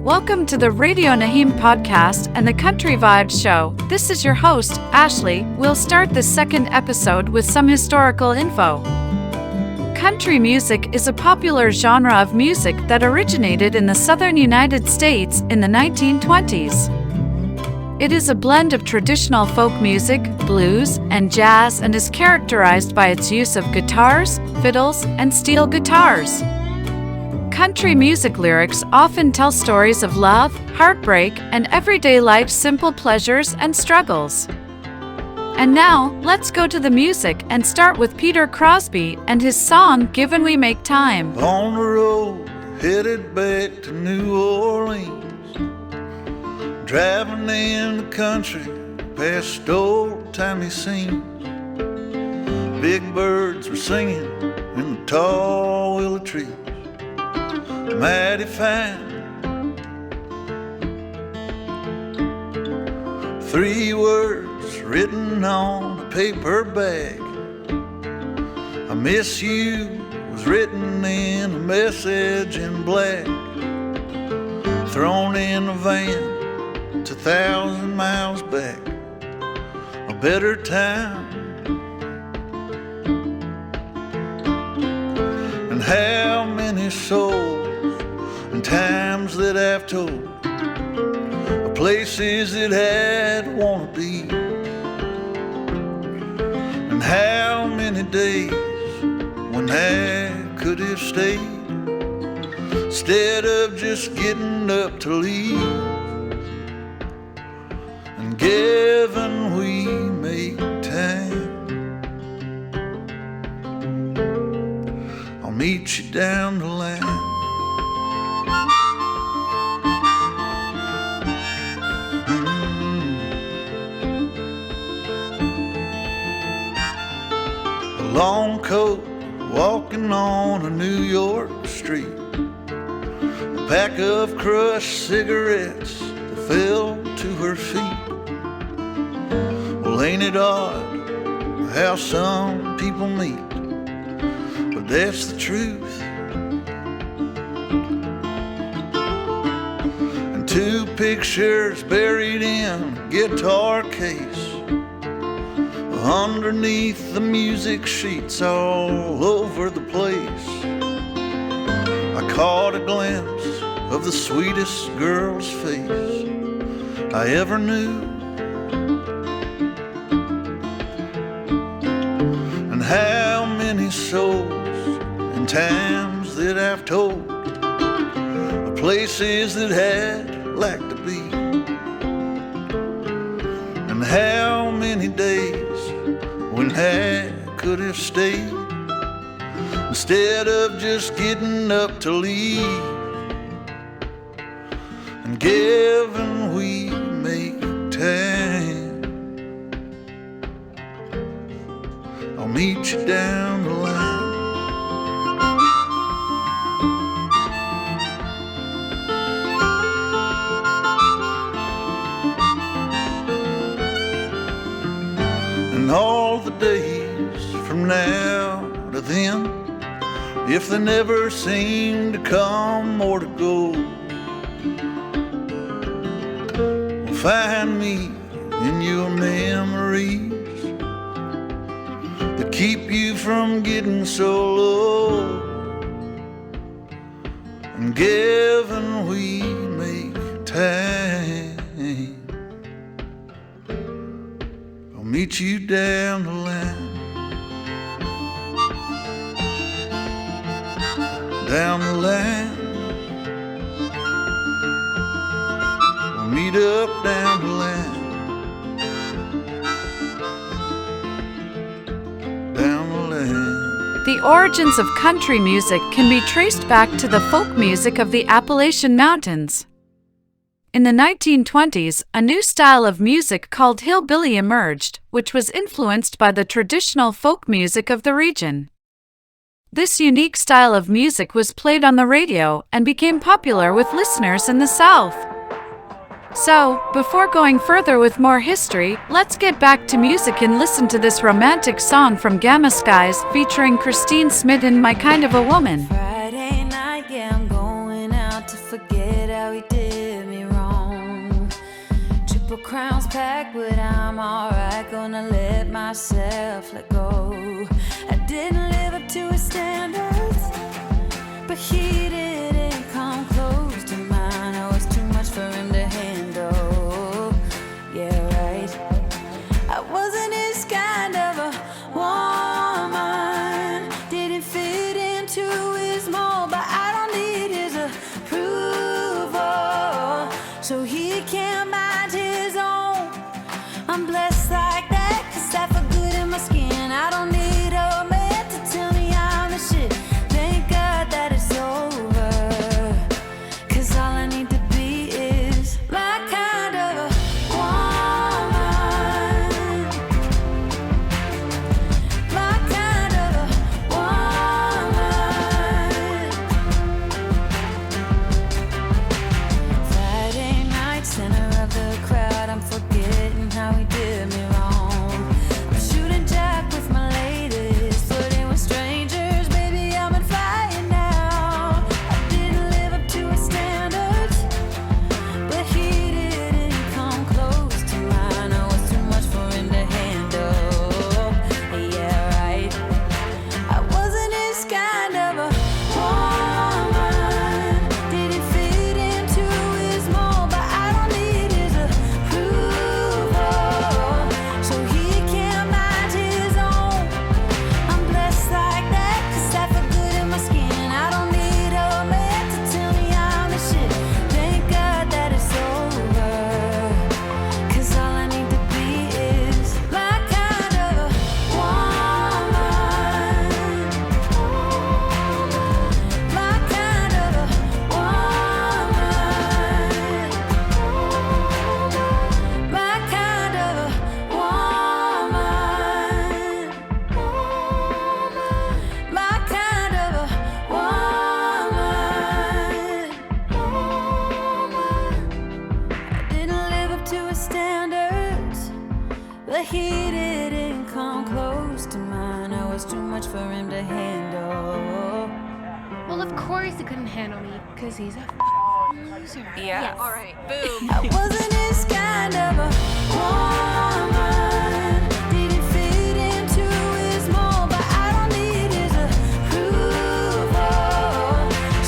Welcome to the Radio Naim podcast and the Country Vibes show. This is your host, Ashley. We'll start this second episode with some historical info. Country music is a popular genre of music that originated in the southern United States in the 1920s. It is a blend of traditional folk music, blues, and jazz and is characterized by its use of guitars, fiddles, and steel guitars. Country music lyrics often tell stories of love, heartbreak, and everyday life's simple pleasures and struggles. And now, let's go to the music and start with Peter Crosby and his song, Given We Make Time. On the road, headed back to New Orleans, driving in the country, past old-timey scenes. Big birds were singing in the tall willow trees. Mighty fine. 3 words written on a paper bag. I miss you was written in a message in black. Thrown in a van 2,000 miles back. A better time. And how many souls and times that I've told of places that I'd wanna be, and how many days when I could have stayed instead of just getting up to leave. And given we make time, I'll meet you down the line. Long coat, walking on a New York street. A pack of crushed cigarettes that fell to her feet. Well, ain't it odd how some people meet? But that's the truth. And 2 pictures buried in a guitar case. Underneath the music sheets all over the place, I caught a glimpse of the sweetest girl's face I ever knew. And how many souls and times that I've told of places that I'd like to be. And how many days when I could have stayed instead of just getting up to leave. And given we make time, I'll meet you down the line. And all the days from now to then, if they never seem to come or to go, will find me in your memories that keep you from getting so low. And given we make time, meet you down the line. Down the line. We'll meet up down the line. Down the line. The origins of country music can be traced back to the folk music of the Appalachian Mountains. In the 1920s, a new style of music called hillbilly emerged, which was influenced by the traditional folk music of the region. This unique style of music was played on the radio and became popular with listeners in the South. So, before going further with more history, let's get back to music and listen to this romantic song from Gamma Skies featuring Christine Smith in My Kind of a Woman. Friday night, yeah, I'm going out to forget how we did. Purple crowns packed, but I'm alright. Gonna let myself let go. I didn't live up to his standards, but he didn't come close to mine. I was too much for him to handle. Yeah, right. I wasn't his kind of a woman. Didn't fit into his mold, but I don't need his approval, so he can't mind his own. I'm blessed like that, 'cause I feel good in my skin. I don't need a man to tell me I'm the shit. Thank God that it's over, 'cause all I need to be is my kind of a woman. My kind of a woman. Friday night, center of the crowd, I'm forgetting how he did me wrong. I'm shooting jack with my ladies, flirting with strangers, baby, I'm on fire now. I didn't live up to his standards, but he didn't come close to mine. I was too much for him to handle. Yeah, right. I wasn't his kind of a woman. Didn't fit into his mold, but I don't need his approval, so he can't mind his own. I'm blessed like that, 'cause I feel good in my skin. I don't need a man to tell me I'm the shit. Thank God that it's over, 'cause all I need to be is my kind of a woman. My kind of a woman. My kind of a woman. My kind of a woman. I didn't live up to his standards, but he didn't come close to mine. I was too much for him to handle. Well, of course he couldn't handle me, because he's a loser. Yeah. All right. Boom. I wasn't his kind of a woman. Didn't fit into his mold, but I don't need his approval,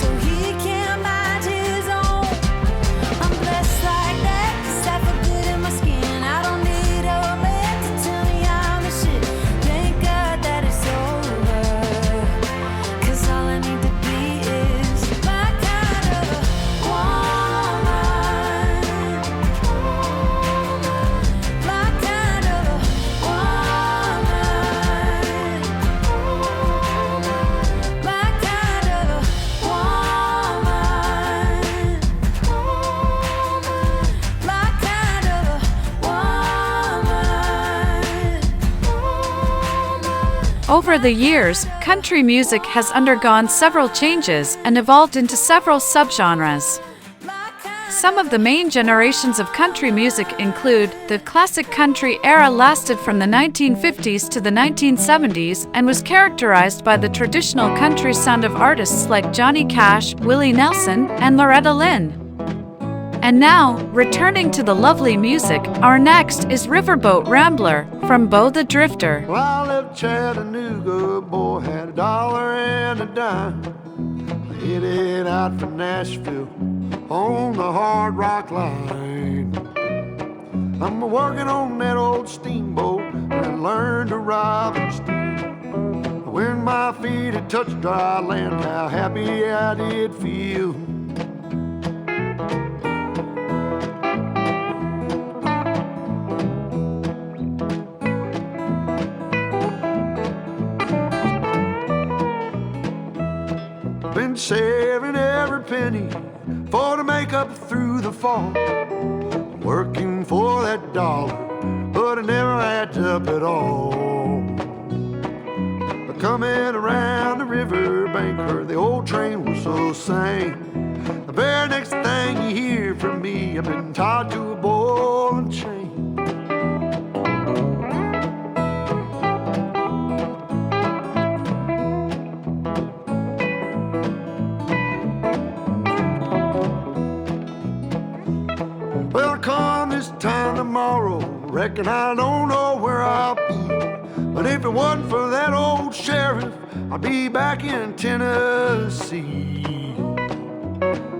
so he can't mind his own. I'm blessed like that, 'cause I feel good in my skin. I don't need a man to tell me I'm the shit. Thank God that it's over, 'cause all I need to be is my kind of a woman. My kind of a woman. My kind of a woman. My kind of a woman. Over the years, country music has undergone several changes and evolved into several subgenres. Some of the main generations of country music include the classic country era lasted from the 1950s to the 1970s and was characterized by the traditional country sound of artists like Johnny Cash, Willie Nelson, and Loretta Lynn. And now, returning to the lovely music, our next is Riverboat Rambler from Bo the Drifter. Well, I left Chattanooga, boy, had $1 and a dime. Headed out for Nashville on the Hard Rock Line. I'm working on that old steamboat and I learned to rob and steal. When my feet had touched dry land, how happy I did feel. Been saving every penny for to make up through the fall. Working for that dollar, but it never adds up at all. But coming around the riverbank where the old train was so sane, the very next thing you hear from me, I've been tied to a ball and chain. Well, come this time Reckon I don't know where I'll be, but if it wasn't for that old sheriff, I'd be back in Tennessee,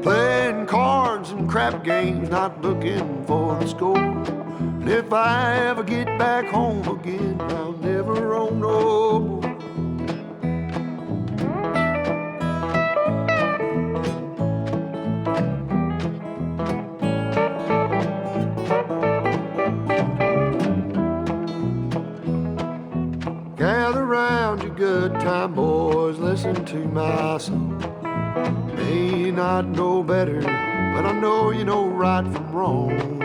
playing cards and crap games, not looking for the score. And if I ever get back home again, I'll never roam no more. Gather round, you good time boys, listen to my song. May not know better, but I know you know right from wrong.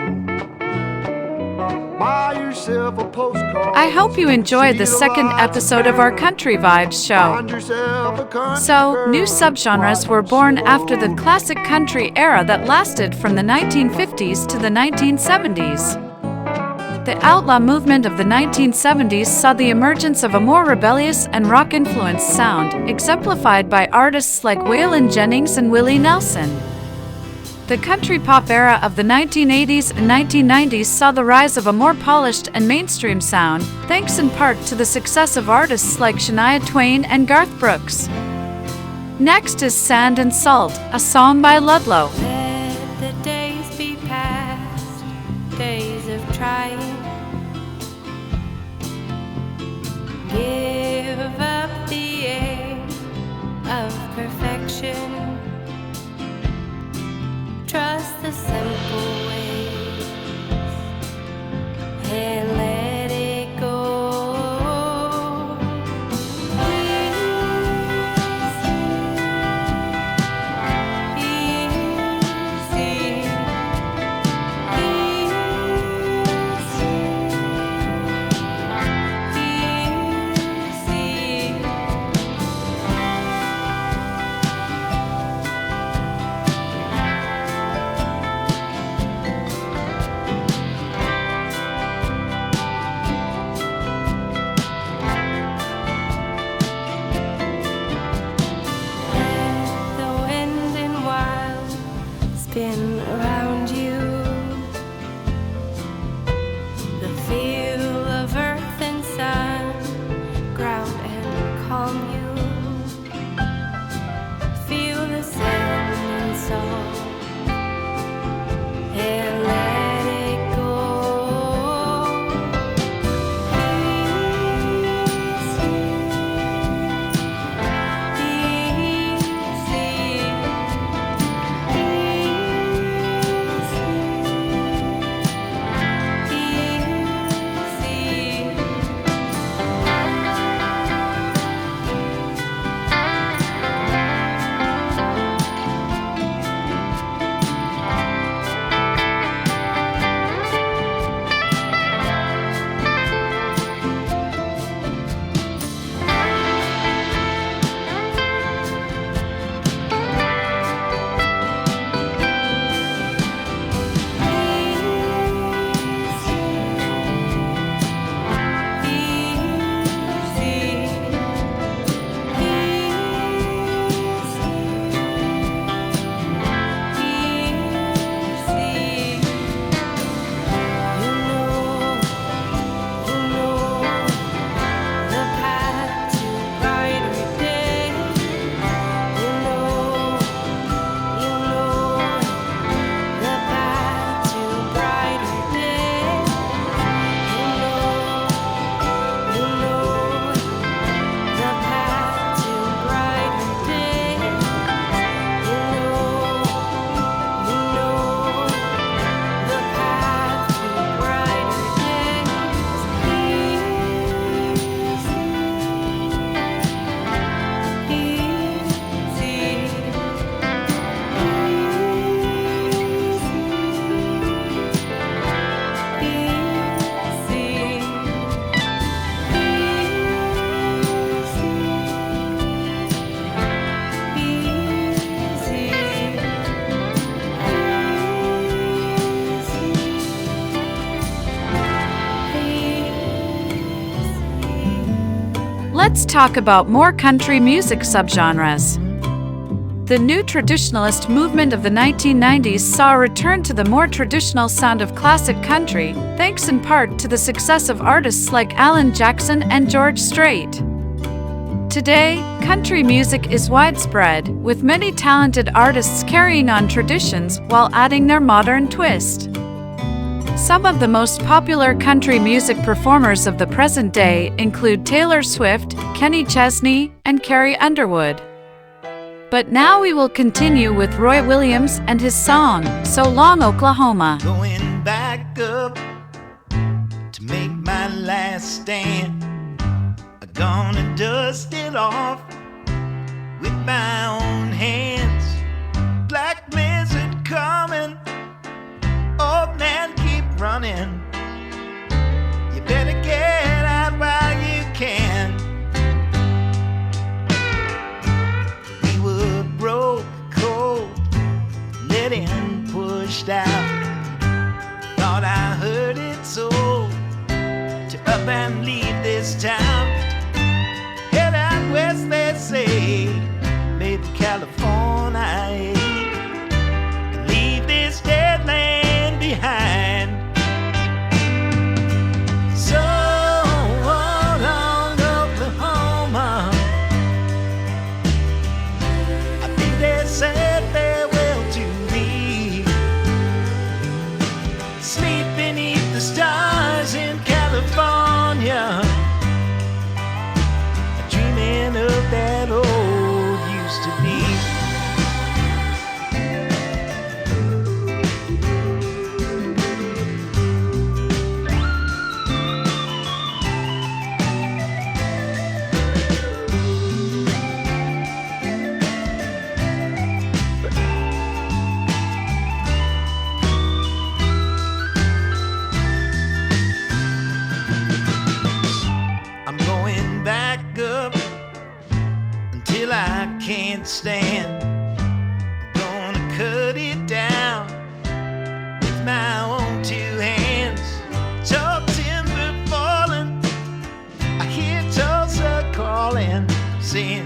Buy yourself a postcard. I hope you enjoyed the second episode of our Country Vibes show. So, new subgenres were born after the classic country era that lasted from the 1950s to the 1970s. The outlaw movement of the 1970s saw the emergence of a more rebellious and rock-influenced sound, exemplified by artists like Waylon Jennings and Willie Nelson. The country pop era of the 1980s and 1990s saw the rise of a more polished and mainstream sound, thanks in part to the success of artists like Shania Twain and Garth Brooks. Next is Sand and Salt, a song by Ludlow. Let the days be past, days of trying. Give up the aim of perfection. Trust the simple ways and let it go. Spin around you, the feel of earth and sun, ground and calm you. Feel the sand and salt and let it go. Let's talk about more country music subgenres. The new traditionalist movement of the 1990s saw a return to the more traditional sound of classic country, thanks in part to the success of artists like Alan Jackson and George Strait. Today, country music is widespread, with many talented artists carrying on traditions while adding their modern twist. Some of the most popular country music performers of the present day include Taylor Swift, Kenny Chesney, and Carrie Underwood. But now we will continue with Roy Williams and his song, So Long, Oklahoma. Going back up to make my last stand. I'm gonna dust it off with my own hands. Black blizzard coming, old man keep running. You better get out while you can. We were broke, cold, let in, pushed out. Thought I heard it so, to up and leave this town. Head out west, they say, maybe California, and leave this dead land behind. So long, Oklahoma, I think they said farewell to me. Sleep beneath the stars in California, dreaming of that old used to be. I'm going back up until I can't stand. I'm gonna cut it down with my own two hands. Tall timber falling, I hear Tulsa calling, saying,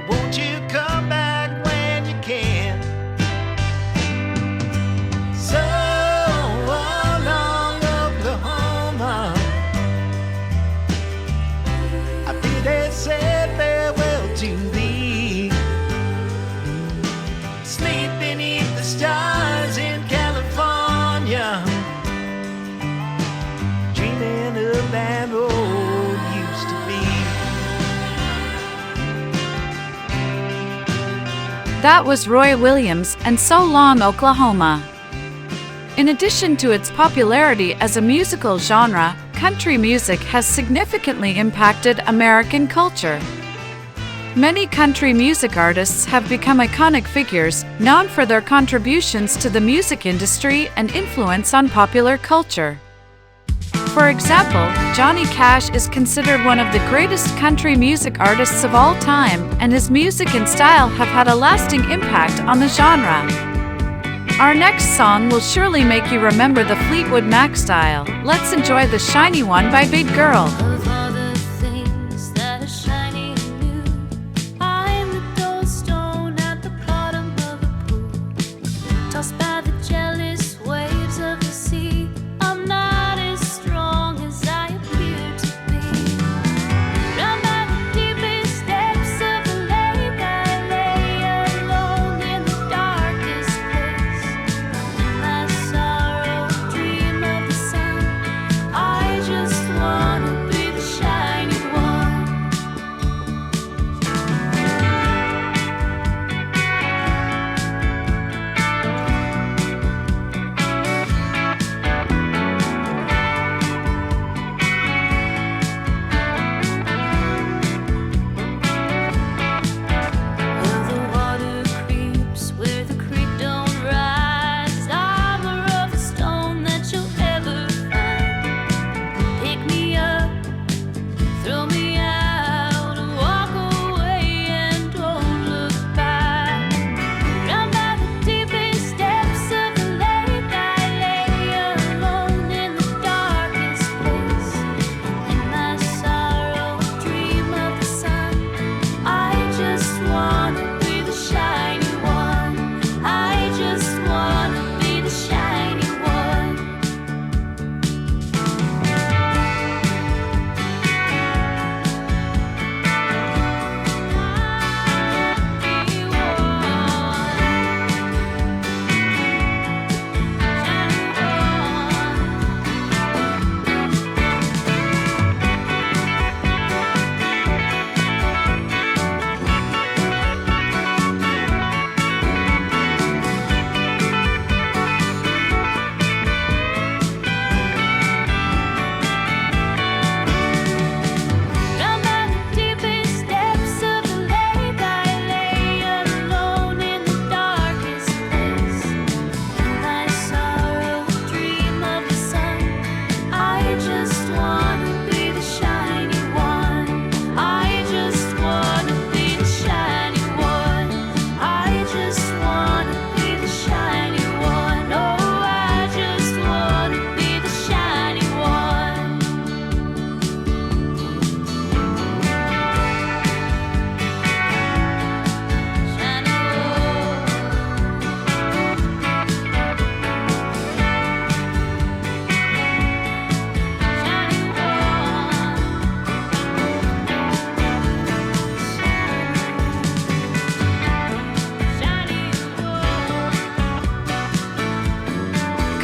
won't you come back when you can? So long, Oklahoma, I think they said farewell to thee. Sleep beneath the stars in California, dreaming of that old used to be. That was Roy Williams and So Long, Oklahoma. In addition to its popularity as a musical genre, country music has significantly impacted American culture. Many country music artists have become iconic figures, known for their contributions to the music industry and influence on popular culture. For example, Johnny Cash is considered one of the greatest country music artists of all time, and his music and style have had a lasting impact on the genre. Our next song will surely make you remember the Fleetwood Mac style. Let's enjoy The Shiny One by Big Girl. Of all the things that are shiny and new, I'm the dull stone at the bottom of a pool, tossed by the jealous waves of the sea. I'm not as strong as I appear to be. Round by the deepest depths of the lake, I lay alone in the darkest place. My sorrow, dream of the sun. I just wanna be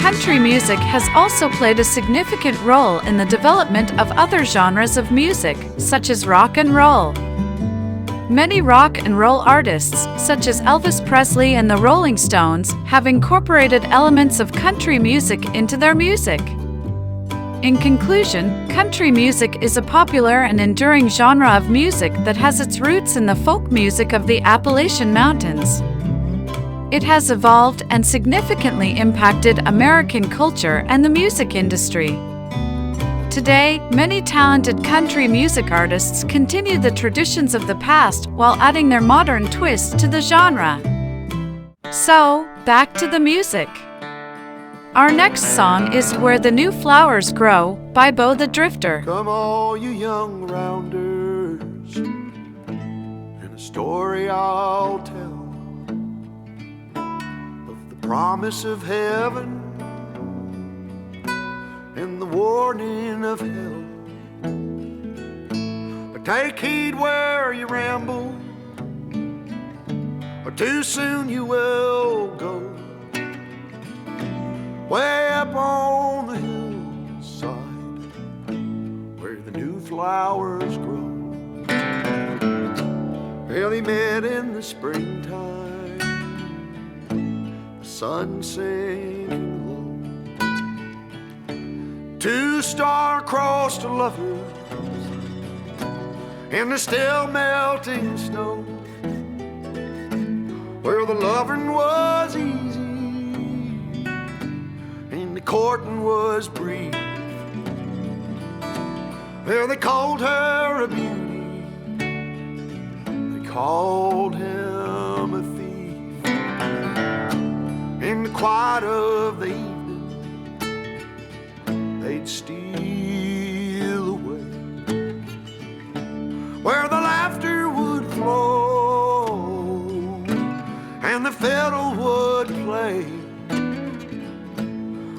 country music has also played a significant role in the development of other genres of music, such as rock and roll. Many rock and roll artists, such as Elvis Presley and the Rolling Stones, have incorporated elements of country music into their music. In conclusion, country music is a popular and enduring genre of music that has its roots in the folk music of the Appalachian Mountains. It has evolved and significantly impacted American culture and the music industry. Today, many talented country music artists continue the traditions of the past while adding their modern twist to the genre. So, back to the music. Our next song is Where the New Flowers Grow by Bo the Drifter. Come all you young rounders, and a story I'll tell of the promise of heaven and the warning of hell. But take heed where you ramble, or too soon you will go. Way up on the hillside, where the new flowers grow. Well, he met in the springtime, the sun sinking low. Two star-crossed lovers in the still melting snow, where the loving was easy and the courting was brief. There they called her a beauty, they called him a thief. In the quiet of the evening, they'd steal away, where the laughter would flow and the fiddle would play.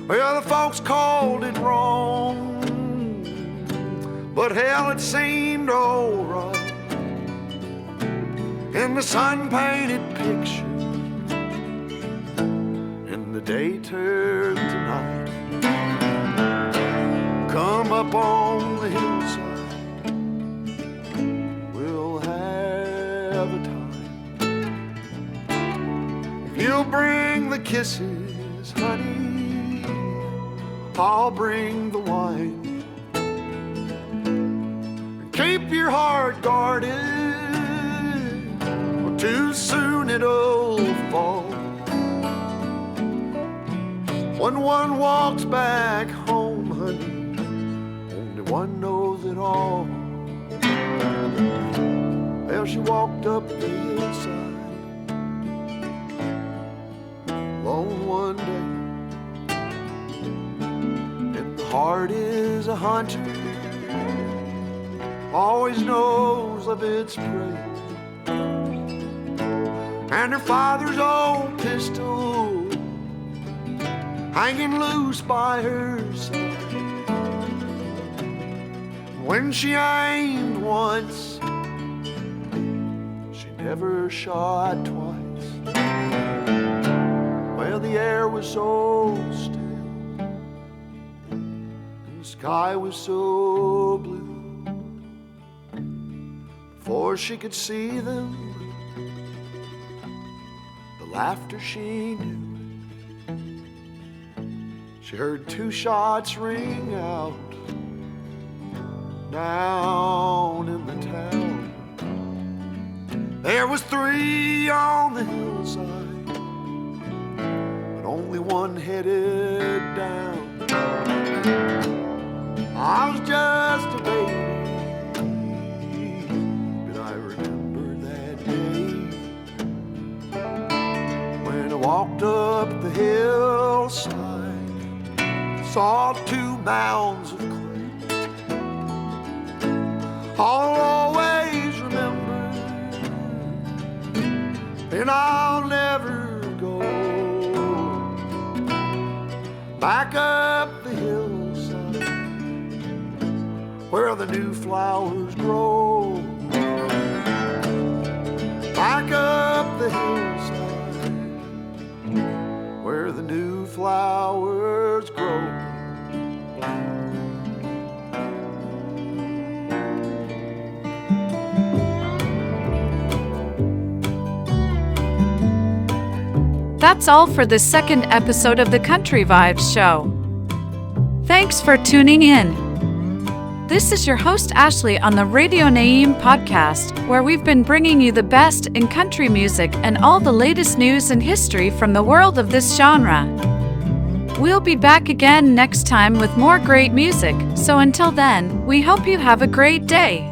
Well, the folks called it wrong, but hell, it seemed alright. In the sun-painted picture, and the day turned to night. Come up on the hillside, we'll have a time. If you'll bring the kisses, honey, I'll bring the wine. And keep your heart guarded, or too soon it'll fall. When one walks back home, honey, only one knows it all. Well, she walked up the hillside alone one day. Heart is a hunter, always knows of its prey. And her father's old pistol hanging loose by her side. When she aimed once, she never shot twice. Well, the air was so still, the sky was so blue. Before she could see them, the laughter she knew, she heard two shots ring out down in the town. There was three on the hillside, but only one headed down. I was just a baby, but I remember that day when I walked up the hillside, saw two mounds of clay. I'll always remember, and I'll never go back up the hillside where the new flowers grow. Back up the hillside where the new flowers that's all for the second episode of the Country Vibes Show. Thanks for tuning in. This is your host Ashley on the Radio Naim podcast, where we've been bringing you the best in country music and all the latest news and history from the world of this genre. We'll be back again next time with more great music, so until then, we hope you have a great day.